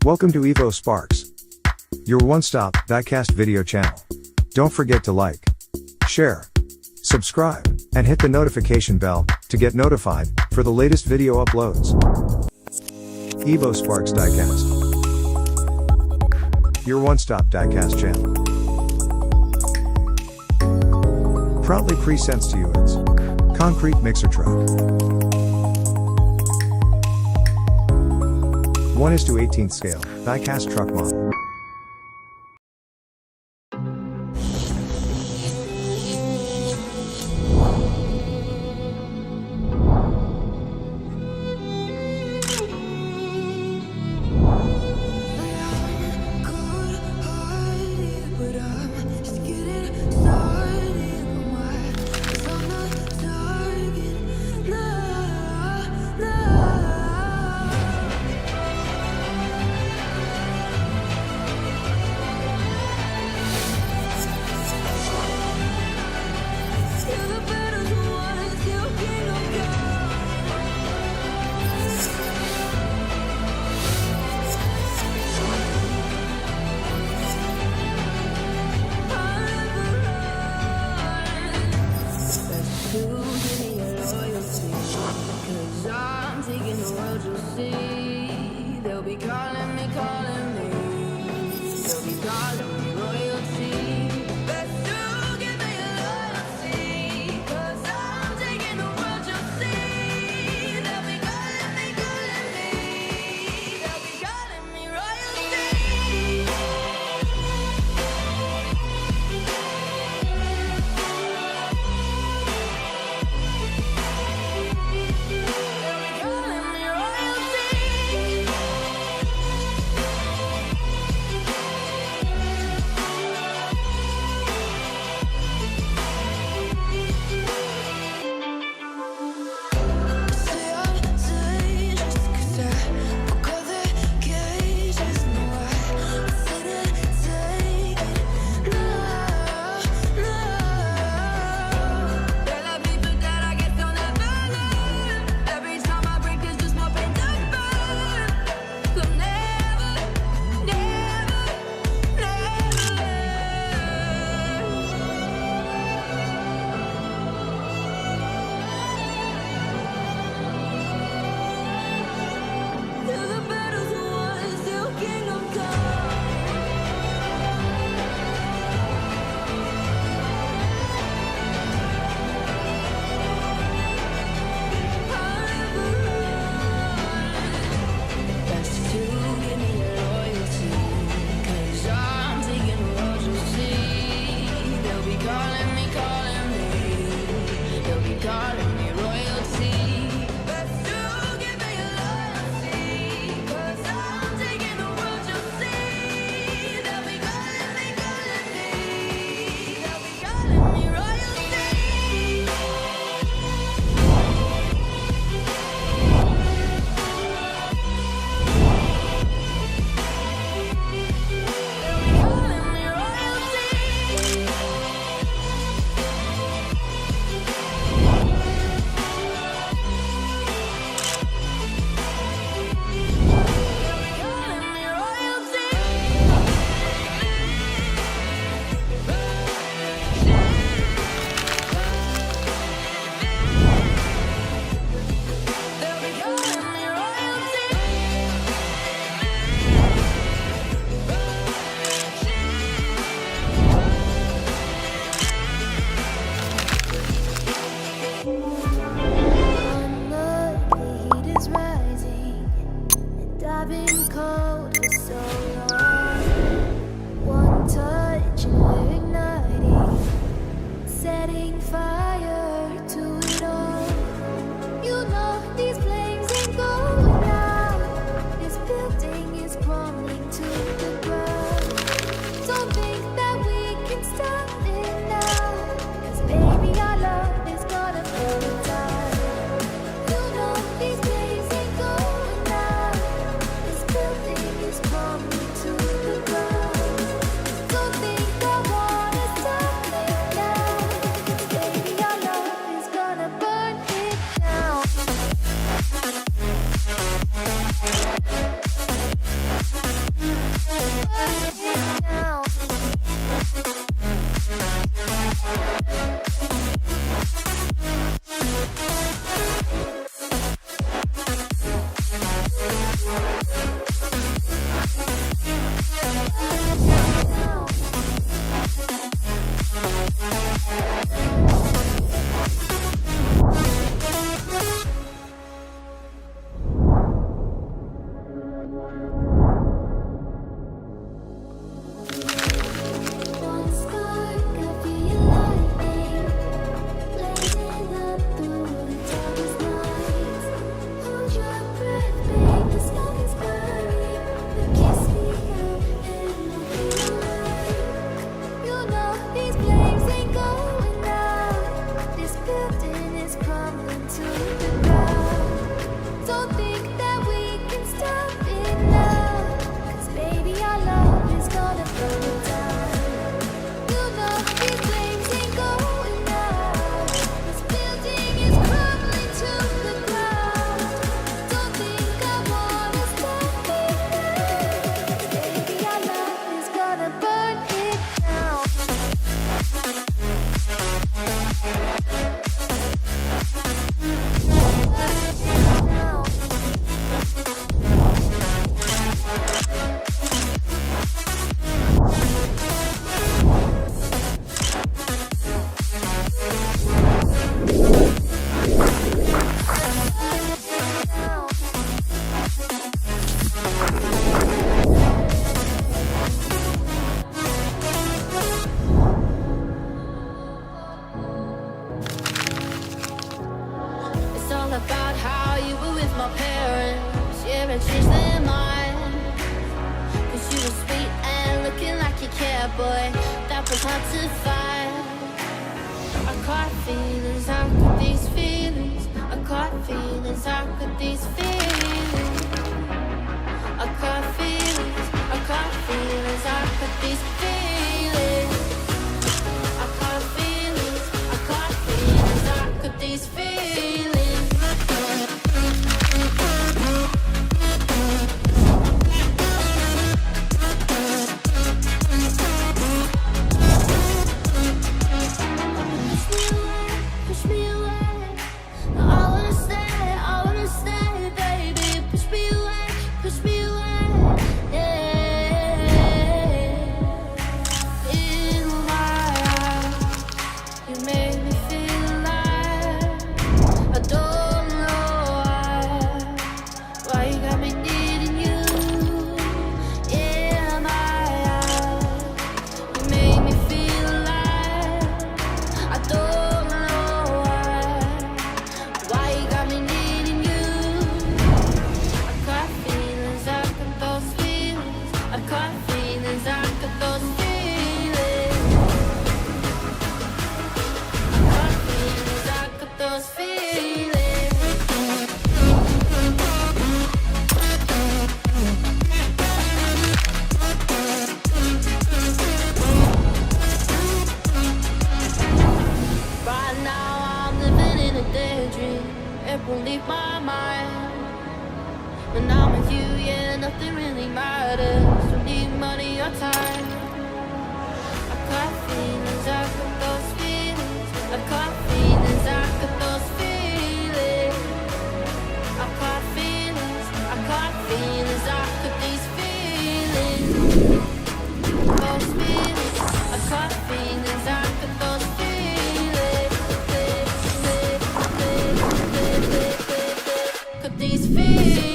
Welcome to Evo Sparks, your one-stop diecast video channel. Don't forget to like, share, subscribe, and hit the notification bell to get notified for the latest video uploads. Evo Sparks Diecast, your one-stop diecast channel. Proudly presents to you its concrete mixer truck. 1:18 scale, diecast truck model. They'll be calling me, they'll be calling me royalty. Best to give me your loyalty, 'cause I'm taking the world, you'll see. They'll be calling me, they'll be calling me royalty. bad boy that was hard to find. I caught feelings, how could these feelings? I caught feelings, how could these feelings? I caught feelings, I caught feelings, how could these feelings? I caught feelings, I caught feelings, how could these feelings? Push me away, I wanna stay, baby. Push me away, yeah. In my eyes, you make me feel alive. I don't know why you got me needing you. In my eyes, you make me feel alive. I don't know why you got me needing you. I caught feelings, I got those feelings. I caught feelings, I got those feelings. I caught feelings, I got those feelings. Right now I'm living in a daydream. It won't leave my mind. When I'm with you, yeah, nothing really matters. Don't need money or time. I caught feelings, I got those feelings. I caught feelings, I got those feelings. I caught feelings, I caught feelings, I got these feelings. Those feelings, I caught feelings, I got those feelings. Got these feelings.